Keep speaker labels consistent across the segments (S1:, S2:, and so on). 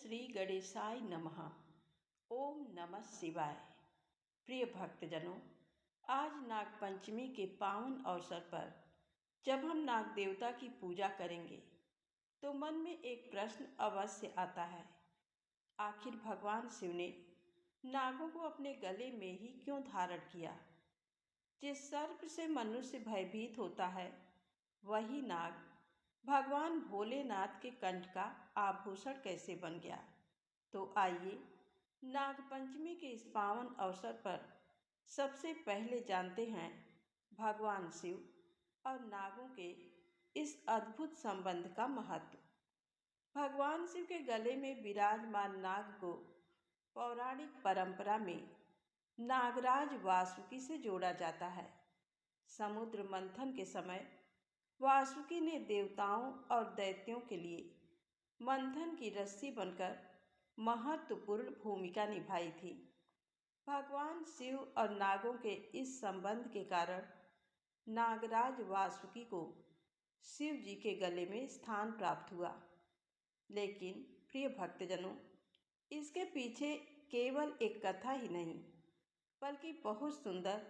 S1: श्री गणेशाय नमः। ओम नमः शिवाय। प्रिय भक्तजनों, आज नाग पंचमी के पावन अवसर पर जब हम नाग देवता की पूजा करेंगे तो मन में एक प्रश्न अवश्य आता है, आखिर भगवान शिव ने नागों को अपने गले में ही क्यों धारण किया? जिस सर्प से मनुष्य भयभीत होता है वही नाग भगवान भोलेनाथ के कंठ का आभूषण कैसे बन गया? तो आइए नाग पंचमी के इस पावन अवसर पर सबसे पहले जानते हैं भगवान शिव और नागों के इस अद्भुत संबंध का महत्व। भगवान शिव के गले में विराजमान नाग को पौराणिक परंपरा में नागराज वासुकी से जोड़ा जाता है। समुद्र मंथन के समय वासुकी ने देवताओं और दैत्यों के लिए मंथन की रस्सी बनकर महत्वपूर्ण भूमिका निभाई थी। भगवान शिव और नागों के इस संबंध के कारण नागराज वासुकी को शिव जी के गले में स्थान प्राप्त हुआ। लेकिन प्रिय भक्तजनों, इसके पीछे केवल एक कथा ही नहीं बल्कि बहुत सुंदर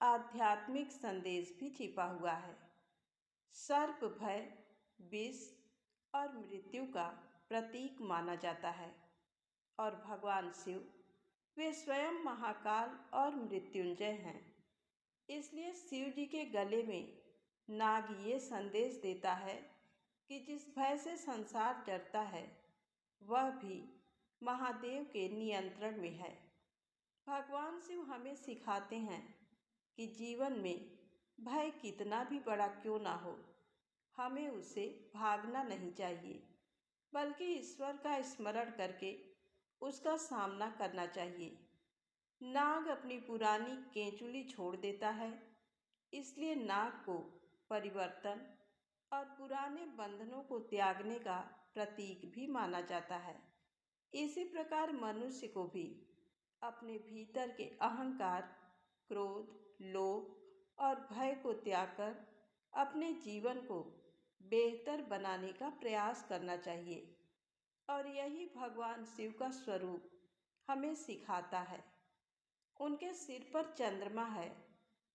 S1: आध्यात्मिक संदेश भी छिपा हुआ है। सर्प भय, विष और मृत्यु का प्रतीक माना जाता है और भगवान शिव वे स्वयं महाकाल और मृत्युंजय हैं। इसलिए शिव जी के गले में नाग ये संदेश देता है कि जिस भय से संसार डरता है वह भी महादेव के नियंत्रण में है। भगवान शिव हमें सिखाते हैं कि जीवन में भय कितना भी बड़ा क्यों ना हो, हमें उसे भागना नहीं चाहिए बल्कि ईश्वर का स्मरण करके उसका सामना करना चाहिए। नाग अपनी पुरानी केंचुली छोड़ देता है, इसलिए नाग को परिवर्तन और पुराने बंधनों को त्यागने का प्रतीक भी माना जाता है। इसी प्रकार मनुष्य को भी अपने भीतर के अहंकार, क्रोध, लोभ और भय को त्याग कर अपने जीवन को बेहतर बनाने का प्रयास करना चाहिए और यही भगवान शिव का स्वरूप हमें सिखाता है। उनके सिर पर चंद्रमा है,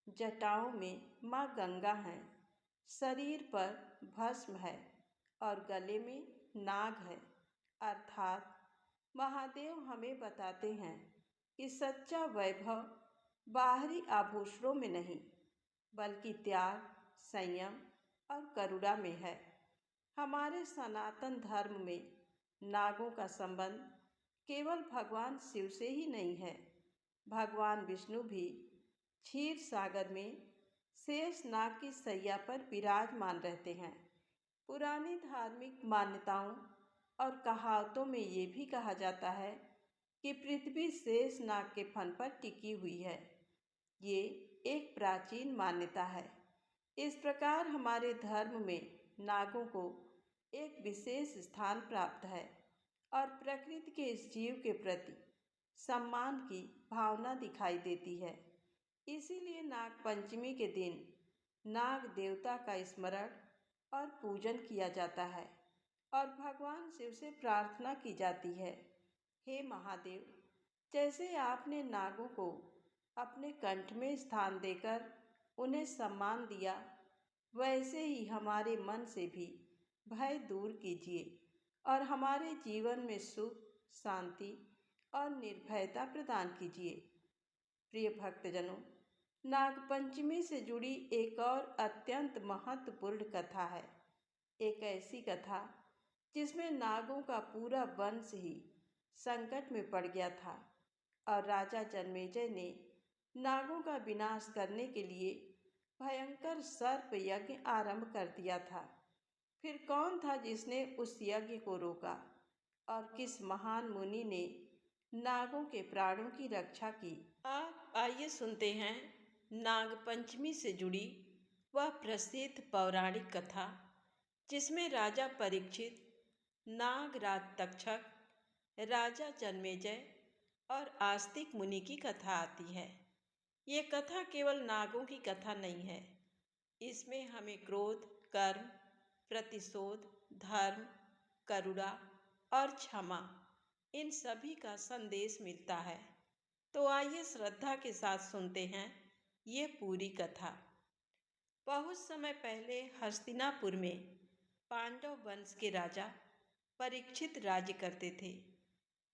S1: जटाओं में माँ गंगा हैं, शरीर पर भस्म है और गले में नाग है। अर्थात महादेव हमें बताते हैं कि सच्चा वैभव बाहरी आभूषणों में नहीं बल्कि त्याग, संयम और करुणा में है। हमारे सनातन धर्म में नागों का संबंध केवल भगवान शिव से ही नहीं है। भगवान विष्णु भी क्षीर सागर में शेष नाग की सैया पर विराजमान रहते हैं। पुरानी धार्मिक मान्यताओं और कहावतों में ये भी कहा जाता है कि पृथ्वी शेष नाग के फन पर टिकी हुई है। ये एक प्राचीन मान्यता है। इस प्रकार हमारे धर्म में नागों को एक विशेष स्थान प्राप्त है और प्रकृति के इस जीव के प्रति सम्मान की भावना दिखाई देती है। इसीलिए नाग पंचमी के दिन नाग देवता का स्मरण और पूजन किया जाता है और भगवान शिव से प्रार्थना की जाती है, हे महादेव, जैसे आपने नागों को अपने कंठ में स्थान देकर उन्हें सम्मान दिया, वैसे ही हमारे मन से भी भय दूर कीजिए और हमारे जीवन में सुख, शांति और निर्भयता प्रदान कीजिए। प्रिय भक्तजनों, नागपंचमी से जुड़ी एक और अत्यंत महत्वपूर्ण कथा है। एक ऐसी कथा जिसमें नागों का पूरा वंश ही संकट में पड़ गया था और राजा जन्मेजय ने नागों का विनाश करने के लिए भयंकर सर्प यज्ञ आरंभ कर दिया था। फिर कौन था जिसने उस यज्ञ को रोका और किस महान मुनि ने नागों के प्राणों की रक्षा की? आप आइए सुनते हैं नाग पंचमी से जुड़ी वह प्रसिद्ध पौराणिक कथा जिसमें राजा परीक्षित, नागराज तक्षक, राजा जन्मेजय और आस्तिक मुनि की कथा आती है। ये कथा केवल नागों की कथा नहीं है, इसमें हमें क्रोध, कर्म, प्रतिशोध, धर्म, करुणा और क्षमा इन सभी का संदेश मिलता है। तो आइए श्रद्धा के साथ सुनते हैं ये पूरी कथा। बहुत समय पहले हस्तिनापुर में पांडव वंश के राजा परीक्षित राज्य करते थे।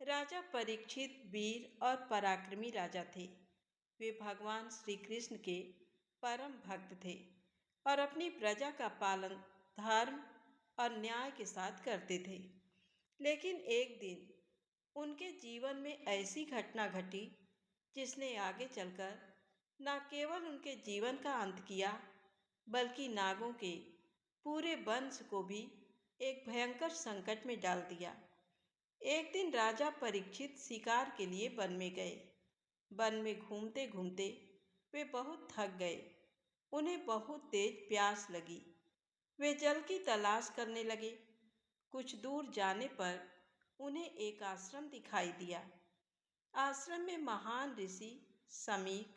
S1: राजा परीक्षित वीर और पराक्रमी राजा थे। वे भगवान श्री कृष्ण के परम भक्त थे और अपनी प्रजा का पालन धर्म और न्याय के साथ करते थे। लेकिन एक दिन उनके जीवन में ऐसी घटना घटी जिसने आगे चलकर न केवल उनके जीवन का अंत किया, बल्कि नागों के पूरे वंश को भी एक भयंकर संकट में डाल दिया। एक दिन राजा परीक्षित शिकार के लिए वन में गए। वन में घूमते घूमते वे बहुत थक गए। उन्हें बहुत तेज प्यास लगी। वे जल की तलाश करने लगे। कुछ दूर जाने पर उन्हें एक आश्रम दिखाई दिया। आश्रम में महान ऋषि समीक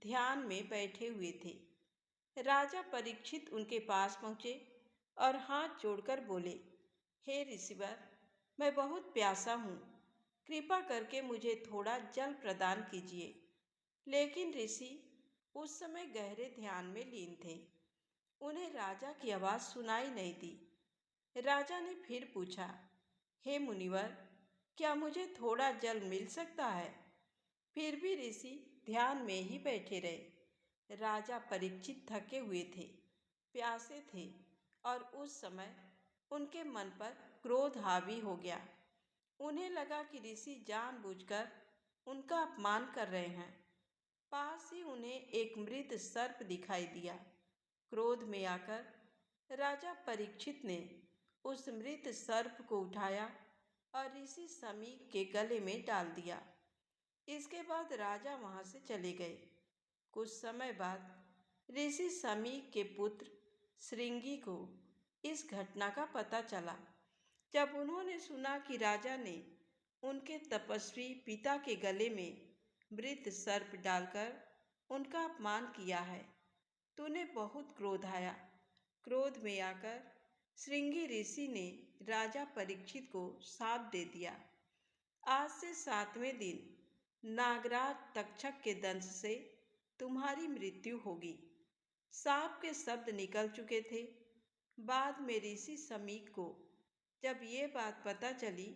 S1: ध्यान में बैठे हुए थे। राजा परीक्षित उनके पास पहुँचे और हाथ जोड़कर बोले, हे ऋषिवर, मैं बहुत प्यासा हूँ, कृपा करके मुझे थोड़ा जल प्रदान कीजिए। लेकिन ऋषि उस समय गहरे ध्यान में लीन थे। उन्हें राजा की आवाज़ सुनाई नहीं दी। राजा ने फिर पूछा, हे मुनिवर, क्या मुझे थोड़ा जल मिल सकता है? फिर भी ऋषि ध्यान में ही बैठे रहे। राजा परीक्षित थके हुए थे, प्यासे थे और उस समय उनके मन पर क्रोध हावी हो गया। उन्हें लगा कि ऋषि जानबूझकर उनका अपमान कर रहे हैं। पास ही उन्हें एक मृत सर्प दिखाई दिया। क्रोध में आकर राजा परीक्षित ने उस मृत सर्प को उठाया और ऋषि समीक के गले में डाल दिया। इसके बाद राजा वहां से चले गए। कुछ समय बाद ऋषि समीक के पुत्र श्रृंगी को इस घटना का पता चला। जब उन्होंने सुना कि राजा ने उनके तपस्वी पिता के गले में मृत सर्प डालकर उनका अपमान किया है, तो उन्हें बहुत क्रोध आया। क्रोध में आकर श्रृंगी ऋषि ने राजा परीक्षित को शाप दे दिया, आज से 7वें दिन नागराज तक्षक के दंश से तुम्हारी मृत्यु होगी। सांप के शब्द निकल चुके थे। बाद में ऋषि समीक को जब ये बात पता चली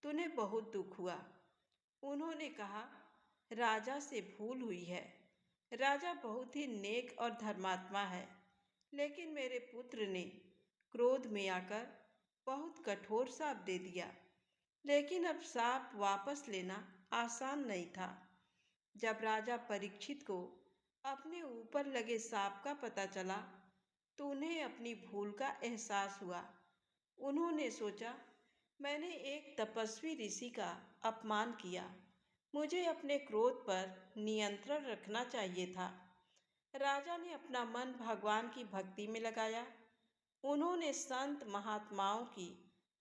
S1: तो उन्हें बहुत दुख हुआ। उन्होंने कहा, राजा से भूल हुई है। राजा बहुत ही नेक और धर्मात्मा है, लेकिन मेरे पुत्र ने क्रोध में आकर बहुत कठोर शाप दे दिया। लेकिन अब शाप वापस लेना आसान नहीं था। जब राजा परीक्षित को अपने ऊपर लगे शाप का पता चला तो उन्हें अपनी भूल का एहसास हुआ। उन्होंने सोचा, मैंने एक तपस्वी ऋषि का अपमान किया। मुझे अपने क्रोध पर नियंत्रण रखना चाहिए था। राजा ने अपना मन भगवान की भक्ति में लगाया। उन्होंने संत महात्माओं की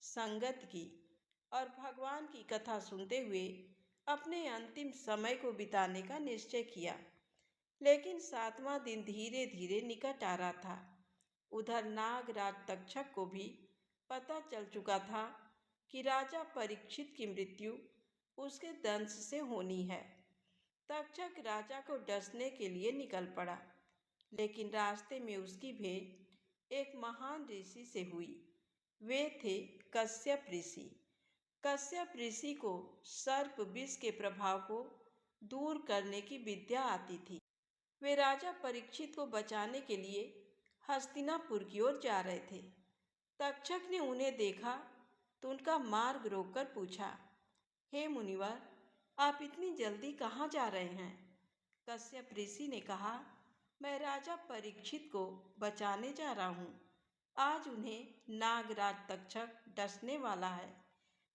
S1: संगत की और भगवान की कथा सुनते हुए अपने अंतिम समय को बिताने का निश्चय किया। लेकिन 7वां दिन धीरे धीरे निकट आ रहा था। उधर नागराज तक्षक को भी पता चल चुका था कि राजा परीक्षित की मृत्यु उसके दंश से होनी है। तक्षक राजा को डसने के लिए निकल पड़ा, लेकिन रास्ते में उसकी भेंट एक महान ऋषि से हुई। वे थे कश्यप ऋषि। कश्यप ऋषि को सर्प विष के प्रभाव को दूर करने की विद्या आती थी। वे राजा परीक्षित को बचाने के लिए हस्तिनापुर की ओर जा रहे थे। तक्षक ने उन्हें देखा तो उनका मार्ग रोककर पूछा, हे मुनिवर, आप इतनी जल्दी कहाँ जा रहे हैं? कश्यप ऋषि ने कहा, मैं राजा परीक्षित को बचाने जा रहा हूँ। आज उन्हें नागराज तक्षक डसने वाला है।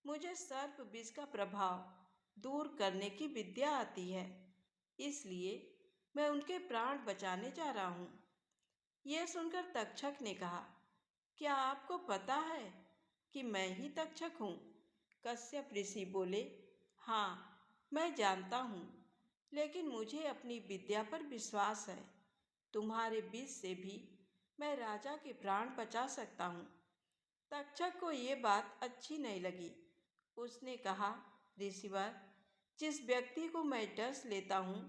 S1: मुझे सर्प विष का प्रभाव दूर करने की विद्या आती है, इसलिए मैं उनके प्राण बचाने जा रहा हूँ। यह सुनकर तक्षक ने कहा, क्या आपको पता है कि मैं ही तक्षक हूँ? कश्यप ऋषि बोले, हाँ, मैं जानता हूँ, लेकिन मुझे अपनी विद्या पर विश्वास है। तुम्हारे विष से भी मैं राजा के प्राण बचा सकता हूँ। तक्षक को ये बात अच्छी नहीं लगी। उसने कहा, ऋषिवर, जिस व्यक्ति को मैं डस लेता हूँ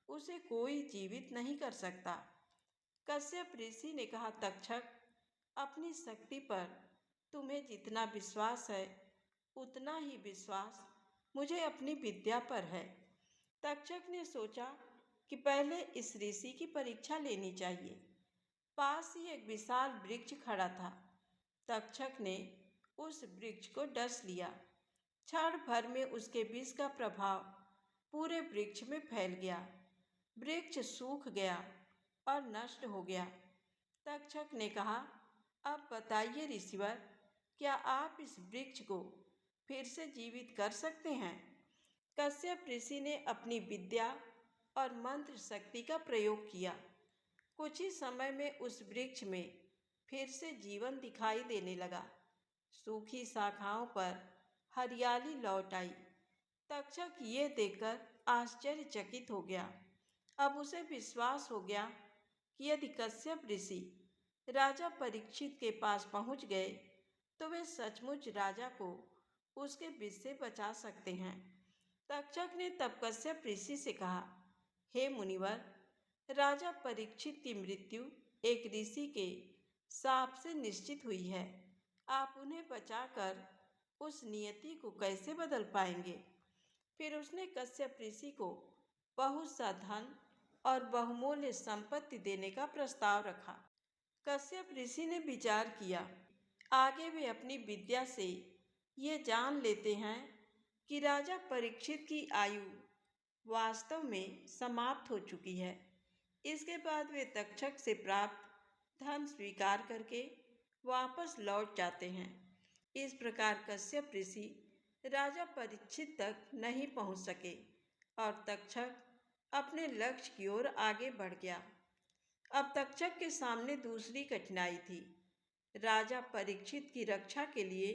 S1: उसे कोई जीवित नहीं कर सकता। कश्यप ऋषि ने कहा, तक्षक, अपनी शक्ति पर तुम्हें जितना विश्वास है उतना ही विश्वास मुझे अपनी विद्या पर है। तक्षक ने सोचा कि पहले इस ऋषि की परीक्षा लेनी चाहिए। पास ही एक विशाल वृक्ष खड़ा था। तक्षक ने उस वृक्ष को डस लिया। क्षण भर में उसके विष का प्रभाव पूरे वृक्ष में फैल गया। वृक्ष सूख गया और नष्ट हो गया। तक्षक ने कहा, अब बताइए ऋषिवर, क्या आप इस वृक्ष को फिर से जीवित कर सकते हैं? कश्यप ऋषि ने अपनी विद्या और मंत्र शक्ति का प्रयोग किया। कुछ ही समय में उस वृक्ष में फिर से जीवन दिखाई देने लगा। सूखी शाखाओं पर हरियाली लौट आई। तक्षक ये देखकर आश्चर्यचकित हो गया। अब उसे विश्वास हो गया कि यदि कश्यप ऋषि राजा परीक्षित के पास पहुंच गए तो वे सचमुच राजा को उसके विष से बचा सकते हैं। तक्षक ने तब कश्यप ऋषि से कहा, हे मुनिवर, राजा परीक्षित की मृत्यु एक ऋषि के शाप से निश्चित हुई है। आप उन्हें बचाकर उस नियति को कैसे बदल पाएंगे? फिर उसने कश्यप ऋषि को बहुत सा धन और बहुमूल्य संपत्ति देने का प्रस्ताव रखा। कश्यप ऋषि ने विचार किया। आगे वे अपनी विद्या से ये जान लेते हैं कि राजा परीक्षित की आयु वास्तव में समाप्त हो चुकी है। इसके बाद वे तक्षक से प्राप्त धन स्वीकार करके वापस लौट जाते हैं। इस प्रकार कश्यप ऋषि राजा परीक्षित तक नहीं पहुंच सके और तक्षक अपने लक्ष्य की ओर आगे बढ़ गया। अब तक्षक के सामने दूसरी कठिनाई थी। राजा परीक्षित की रक्षा के लिए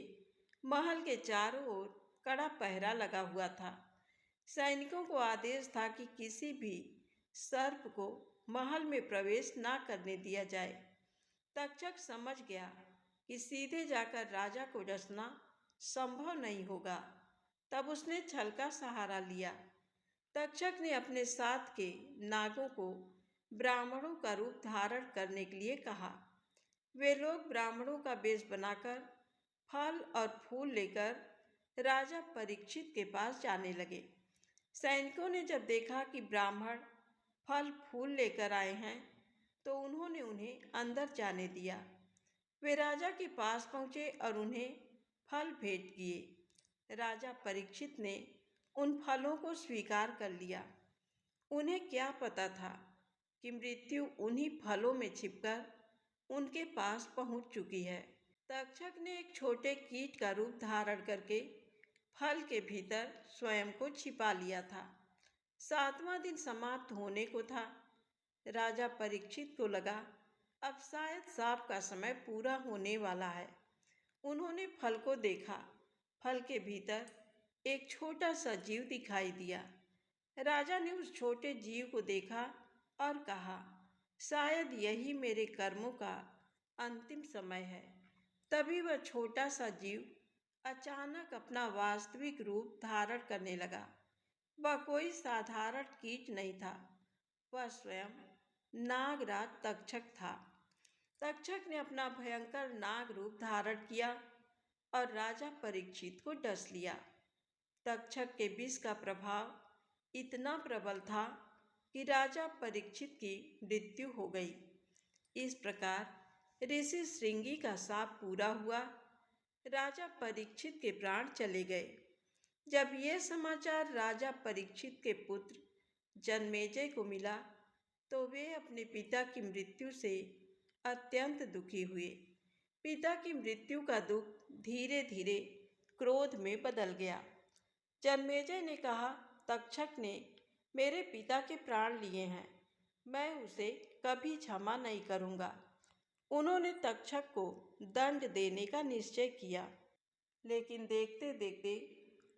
S1: महल के चारों ओर कड़ा पहरा लगा हुआ था। सैनिकों को आदेश था कि किसी भी सर्प को महल में प्रवेश ना करने दिया जाए। तक्षक समझ गया कि सीधे जाकर राजा को डसना संभव नहीं होगा। तब उसने छल का सहारा लिया। तक्षक ने अपने साथ के नागों को ब्राह्मणों का रूप धारण करने के लिए कहा। वे लोग ब्राह्मणों का वेश बनाकर फल और फूल लेकर राजा परीक्षित के पास जाने लगे। सैनिकों ने जब देखा कि ब्राह्मण फल फूल लेकर आए हैं तो उन्होंने उन्हें अंदर जाने दिया। वे राजा के पास पहुँचे और उन्हें फल भेंट किए। राजा परीक्षित ने उन फलों को स्वीकार कर लिया। उन्हें क्या पता था कि मृत्यु उन्हीं फलों में छिपकर उनके पास पहुंच चुकी है। तक्षक ने एक छोटे कीट का रूप धारण करके फल के भीतर स्वयं को छिपा लिया था। 7वां दिन समाप्त होने को था। राजा परीक्षित को लगा अब शायद शाप का समय पूरा होने वाला है। उन्होंने फल को देखा। फल के भीतर एक छोटा सा जीव दिखाई दिया। राजा ने उस छोटे जीव को देखा और कहा, शायद यही मेरे कर्मों का अंतिम समय है। तभी वह छोटा सा जीव अचानक अपना वास्तविक रूप धारण करने लगा। वह कोई साधारण कीट नहीं था, वह स्वयं नागराज तक्षक था। तक्षक ने अपना भयंकर नाग रूप धारण किया और राजा परीक्षित को डस लिया। तक्षक के विष का प्रभाव इतना प्रबल था कि राजा परीक्षित की मृत्यु हो गई। इस प्रकार ऋषि श्रृंगी का शाप पूरा हुआ। राजा परीक्षित के प्राण चले गए। जब यह समाचार राजा परीक्षित के पुत्र जन्मेजय को मिला तो वे अपने पिता की मृत्यु से अत्यंत दुखी हुए। पिता की मृत्यु का दुख धीरे धीरे क्रोध में बदल गया। जन्मेजय ने कहा, तक्षक ने मेरे पिता के प्राण लिए हैं, मैं उसे कभी क्षमा नहीं करूँगा। उन्होंने तक्षक को दंड देने का निश्चय किया, लेकिन देखते देखते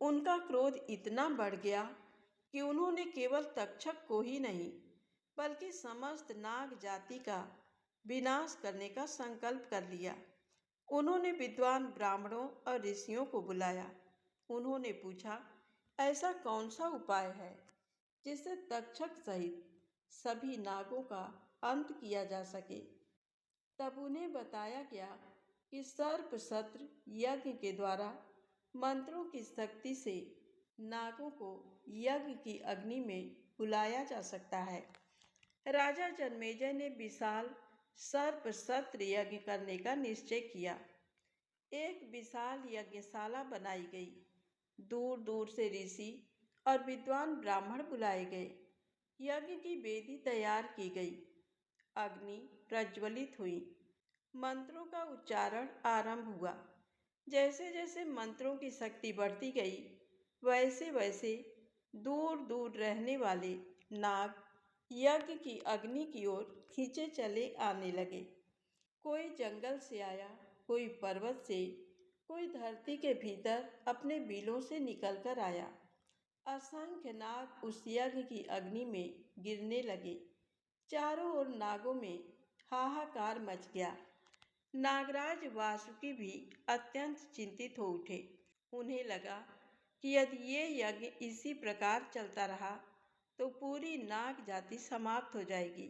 S1: उनका क्रोध इतना बढ़ गया कि उन्होंने केवल तक्षक को ही नहीं बल्कि समस्त नाग जाति का विनाश करने का संकल्प कर लिया। उन्होंने विद्वान ब्राह्मणों और ऋषियों को बुलाया। उन्होंने पूछा, ऐसा कौन सा उपाय है जिससे तक्षक सहित सभी नागों का अंत किया जा सके? तब उन्हें बताया गया कि सर्प सत्र यज्ञ के द्वारा मंत्रों की शक्ति से नागों को यज्ञ की अग्नि में बुलाया जा सकता है। राजा जन्मेजय ने विशाल सर्प सत्र यज्ञ करने का निश्चय किया। एक विशाल यज्ञशाला बनाई गई। दूर दूर से ऋषि और विद्वान ब्राह्मण बुलाए गए। यज्ञ की वेदी तैयार की गई। अग्नि प्रज्वलित हुई। मंत्रों का उच्चारण आरंभ हुआ। जैसे जैसे मंत्रों की शक्ति बढ़ती गई, वैसे वैसे दूर दूर रहने वाले नाग यज्ञ की अग्नि की ओर खींचे चले आने लगे। कोई जंगल से आया, कोई पर्वत से, कोई धरती के भीतर अपने बिलों से निकलकर आया। असंख्य नाग उस यज्ञ की अग्नि में गिरने लगे। चारों ओर नागों में हाहाकार मच गया। नागराज वासुकी भी अत्यंत चिंतित हो उठे। उन्हें लगा कि यदि ये यज्ञ इसी प्रकार चलता रहा तो पूरी नाग जाति समाप्त हो जाएगी।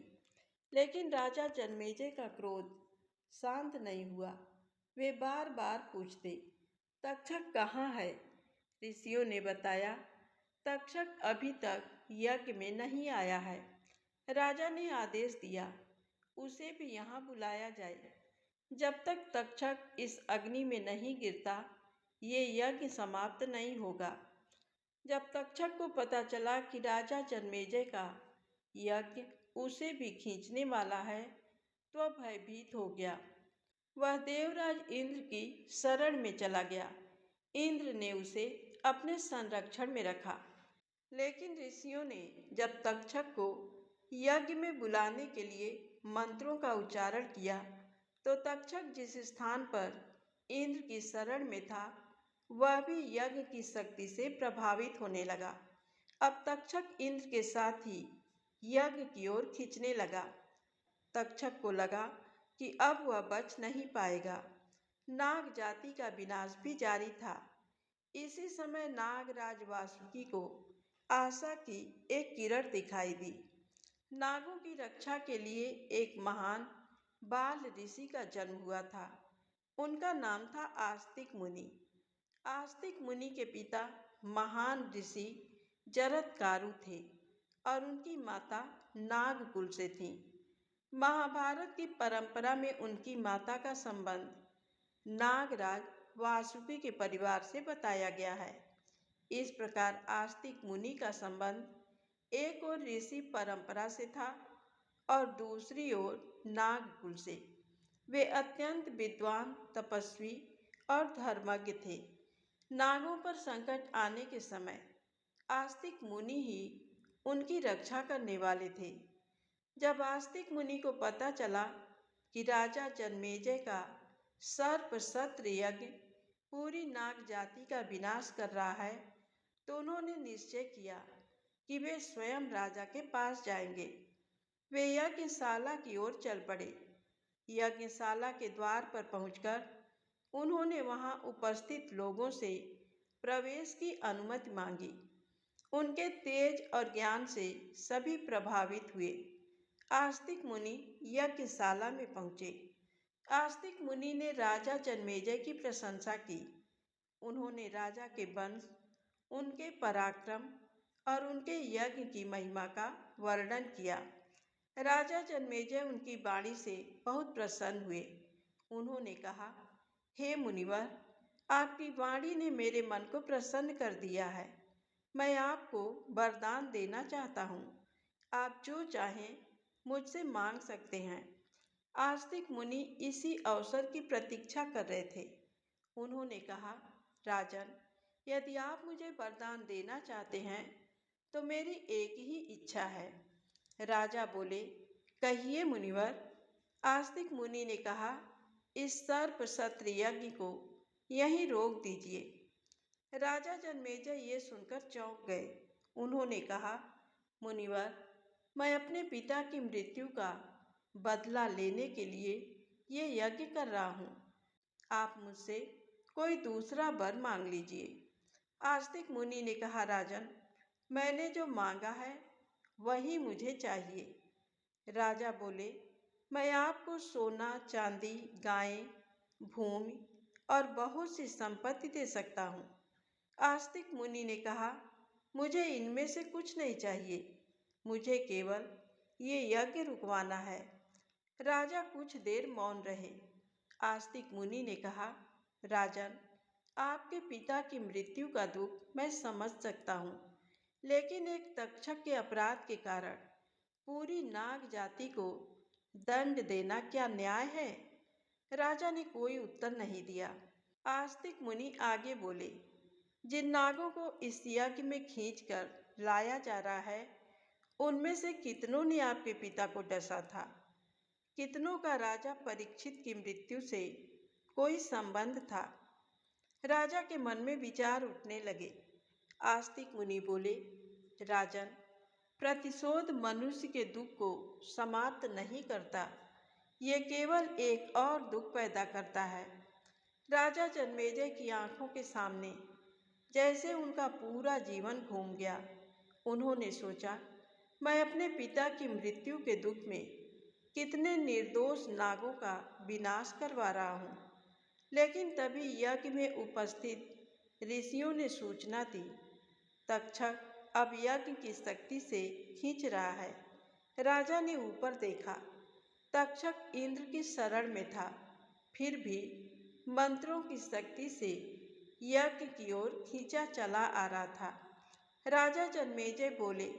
S1: लेकिन राजा जन्मेजय का क्रोध शांत नहीं हुआ। वे बार बार पूछते, तक्षक कहाँ है? ऋषियों ने बताया, तक्षक अभी तक यज्ञ में नहीं आया है। राजा ने आदेश दिया, उसे भी यहाँ बुलाया जाए। जब तक तक्षक इस अग्नि में नहीं गिरता, ये यज्ञ समाप्त नहीं होगा। जब तक्षक को पता चला कि राजा जन्मेजय का यज्ञ उसे भी खींचने वाला है, तो वह भयभीत हो गया। वह देवराज इंद्र की शरण में चला गया। इंद्र ने उसे अपने संरक्षण में रखा। लेकिन ऋषियों ने जब तक्षक को यज्ञ में बुलाने के लिए मंत्रों का उच्चारण किया, तो तक्षक जिस स्थान पर इंद्र की शरण में था, वह भी यज्ञ की शक्ति से प्रभावित होने लगा। अब तक्षक इंद्र के साथ ही यज्ञ की ओर खींचने लगा। तक्षक को लगा कि अब वह बच नहीं पाएगा। नाग जाति का विनाश भी जारी था। इसी समय नागराज वासुकी को आशा की एक किरण दिखाई दी। नागों की रक्षा के लिए एक महान बाल ऋषि का जन्म हुआ था। उनका नाम था आस्तिक मुनि। आस्तिक मुनि के पिता महान ऋषि जरत्कारु थे और उनकी माता नागकुल से थीं। महाभारत की परंपरा में उनकी माता का संबंध नागराज वासुकी के परिवार से बताया गया है। इस प्रकार आस्तिक मुनि का संबंध एक ओर ऋषि परंपरा से था और दूसरी ओर नागकुल से। वे अत्यंत विद्वान, तपस्वी और धर्मज्ञ थे। नागों पर संकट आने के समय आस्तिक मुनि ही उनकी रक्षा करने वाले थे। जब आस्तिक मुनि को पता चला कि राजा जन्मेजय का सर्प सत्र यज्ञ पूरी नाग जाति का विनाश कर रहा है, तो उन्होंने निश्चय किया कि वे स्वयं राजा के पास जाएंगे। वे यज्ञशाला की ओर चल पड़े। यज्ञशाला के द्वार पर पहुंचकर उन्होंने वहां उपस्थित लोगों से प्रवेश की अनुमति मांगी। उनके तेज और ज्ञान से सभी प्रभावित हुए। आस्तिक मुनि यज्ञशाला में पहुंचे। आस्तिक मुनि ने राजा जन्मेजय की प्रशंसा की। उन्होंने राजा के वंश, उनके पराक्रम और उनके यज्ञ की महिमा का वर्णन किया। राजा जन्मेजय उनकी वाणी से बहुत प्रसन्न हुए। उन्होंने कहा, हे मुनिवर, आपकी वाणी ने मेरे मन को प्रसन्न कर दिया है। मैं आपको वरदान देना चाहता हूँ। आप जो चाहें मुझसे मांग सकते हैं। आस्तिक मुनि इसी अवसर की प्रतीक्षा कर रहे थे। उन्होंने कहा, राजन, यदि आप मुझे वरदान देना चाहते हैं तो मेरी एक ही इच्छा है। राजा बोले, कहिए मुनिवर। आस्तिक मुनि ने कहा, इस सर्प सत्र यज्ञ को यहीं रोक दीजिए। राजा जन्मेजय ये सुनकर चौंक गए। उन्होंने कहा, मुनिवर, मैं अपने पिता की मृत्यु का बदला लेने के लिए ये यज्ञ कर रहा हूँ। आप मुझसे कोई दूसरा वर मांग लीजिए। आस्तिक मुनि ने कहा, राजन, मैंने जो मांगा है वही मुझे चाहिए। राजा बोले, मैं आपको सोना, चांदी, गायें, भूमि और बहुत सी संपत्ति दे सकता हूँ। आस्तिक मुनि ने कहा, मुझे इनमें से कुछ नहीं चाहिए, मुझे केवल ये यज्ञ रुकवाना है। राजा कुछ देर मौन रहे। आस्तिक मुनि ने कहा, राजन, आपके पिता की मृत्यु का दुख मैं समझ सकता हूँ, लेकिन एक तक्षक के अपराध के कारण पूरी नाग जाति को दंड देना क्या न्याय है? राजा ने कोई उत्तर नहीं दिया। आस्तिक मुनि आगे बोले, जिन नागों को इस यज्ञ में खींचकर लाया जा रहा है, उनमें से कितनों ने आपके पिता को डसा था? कितनों का राजा परीक्षित की मृत्यु से कोई संबंध था? राजा के मन में विचार उठने लगे। आस्तिक मुनि बोले, राजन, प्रतिशोध मनुष्य के दुख को समाप्त नहीं करता, ये केवल एक और दुख पैदा करता है। राजा जन्मेजय की आंखों के सामने जैसे उनका पूरा जीवन घूम गया। उन्होंने सोचा, मैं अपने पिता की मृत्यु के दुख में कितने निर्दोष नागों का विनाश करवा रहा हूँ। लेकिन तभी यज्ञ में उपस्थित ऋषियों ने सूचना दी, तक्षक अब यज्ञ की शक्ति से खींच रहा है। राजा ने ऊपर देखा, तक्षक इंद्र की शरण में था, फिर भी मंत्रों की शक्ति से यज्ञ की ओर खींचा चला आ रहा था। राजा जन्मेजय बोले,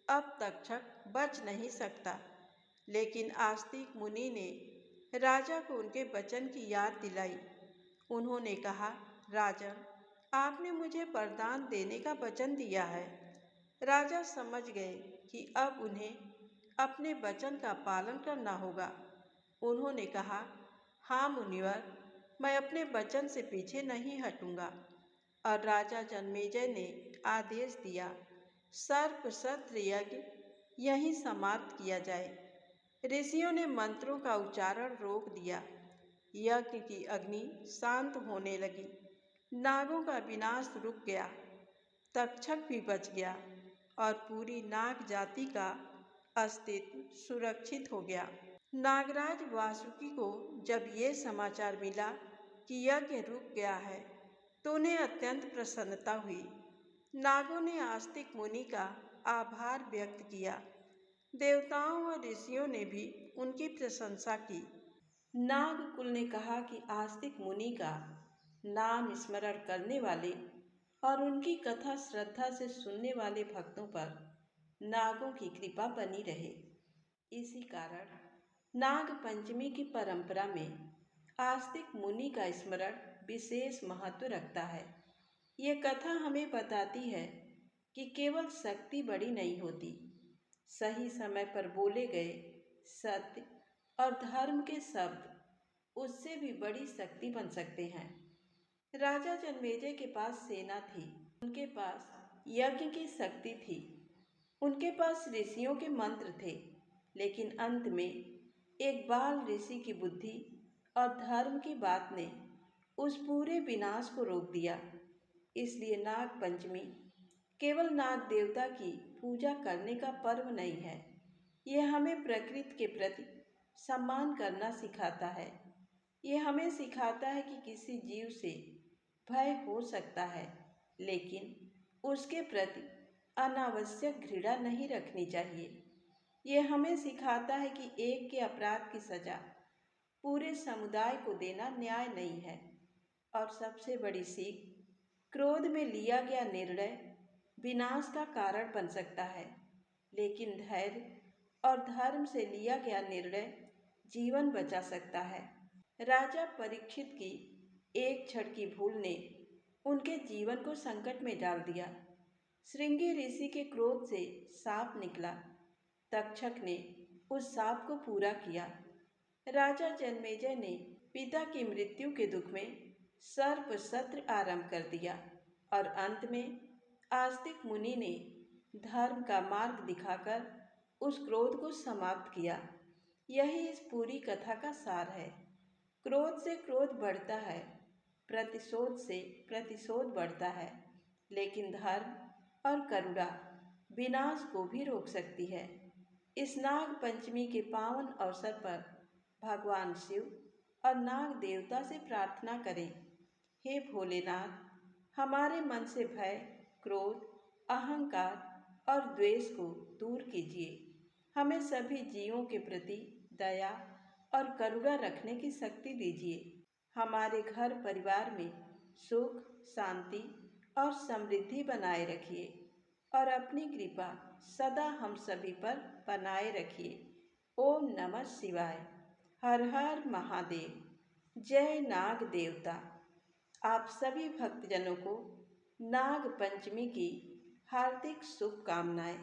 S1: अब तक्षक बच नहीं सकता। लेकिन आस्तिक मुनि ने राजा को उनके वचन की याद दिलाई। उन्होंने कहा, राजन, आपने मुझे वरदान देने का वचन दिया है। राजा समझ गए कि अब उन्हें अपने वचन का पालन करना होगा। उन्होंने कहा, हाँ मुनिवर, मैं अपने वचन से पीछे नहीं हटूंगा। और राजा जन्मेजय ने आदेश दिया, सर्प सत्र यज्ञ यहीं समाप्त किया जाए। ऋषियों ने मंत्रों का उच्चारण रोक दिया। यज्ञ की अग्नि शांत होने लगी। नागों का विनाश रुक गया, तक्षक भी बच गया और पूरी नाग जाति का अस्तित्व सुरक्षित हो गया। नागराज वासुकी को जब ये समाचार मिला कि यज्ञ रुक गया है, तो उन्हें अत्यंत प्रसन्नता हुई। नागों ने आस्तिक मुनि का आभार व्यक्त किया। देवताओं और ऋषियों ने भी उनकी प्रशंसा की। नागकुल ने कहा कि आस्तिक मुनि का नाम स्मरण करने वाले और उनकी कथा श्रद्धा से सुनने वाले भक्तों पर नागों की कृपा बनी रहे। इसी कारण नाग पंचमी की परंपरा में आस्तिक मुनि का स्मरण विशेष महत्व रखता है। ये कथा हमें बताती है कि केवल शक्ति बड़ी नहीं होती, सही समय पर बोले गए सत्य और धर्म के शब्द उससे भी बड़ी शक्ति बन सकते हैं। राजा जन्मेजय के पास सेना थी, उनके पास यज्ञ की शक्ति थी, उनके पास ऋषियों के मंत्र थे, लेकिन अंत में एक बाल ऋषि की बुद्धि और धर्म की बात ने उस पूरे विनाश को रोक दिया। इसलिए नाग पंचमी केवल नाग देवता की पूजा करने का पर्व नहीं है, यह हमें प्रकृति के प्रति सम्मान करना सिखाता है। यह हमें सिखाता है कि किसी जीव से भय हो सकता है, लेकिन उसके प्रति अनावश्यक घृणा नहीं रखनी चाहिए। यह हमें सिखाता है कि एक के अपराध की सजा पूरे समुदाय को देना न्याय नहीं है। और सबसे बड़ी सीख, क्रोध में लिया गया निर्णय विनाश का कारण बन सकता है, लेकिन धैर्य और धर्म से लिया गया निर्णय जीवन बचा सकता है। राजा परीक्षित की एक क्षण की भूल ने उनके जीवन को संकट में डाल दिया। श्रृंगी ऋषि के क्रोध से सांप निकला, तक्षक ने उस सांप को पूरा किया। राजा जन्मेजय ने पिता की मृत्यु के दुख में सर्प सत्र आरंभ कर दिया और अंत में आस्तिक मुनि ने धर्म का मार्ग दिखाकर उस क्रोध को समाप्त किया। यही इस पूरी कथा का सार है। क्रोध से क्रोध बढ़ता है, प्रतिशोध से प्रतिशोध बढ़ता है, लेकिन धर्म और करुणा विनाश को भी रोक सकती है। इस नाग पंचमी के पावन अवसर पर भगवान शिव और नाग देवता से प्रार्थना करें, हे भोलेनाथ, हमारे मन से भय, क्रोध, अहंकार और द्वेष को दूर कीजिए। हमें सभी जीवों के प्रति दया और करुणा रखने की शक्ति दीजिए। हमारे घर परिवार में सुख, शांति और समृद्धि बनाए रखिए और अपनी कृपा सदा हम सभी पर बनाए रखिए। ओम नमः शिवाय। हर हर महादेव। जय नाग देवता। आप सभी भक्तजनों को नाग पंचमी की हार्दिक शुभकामनाएं।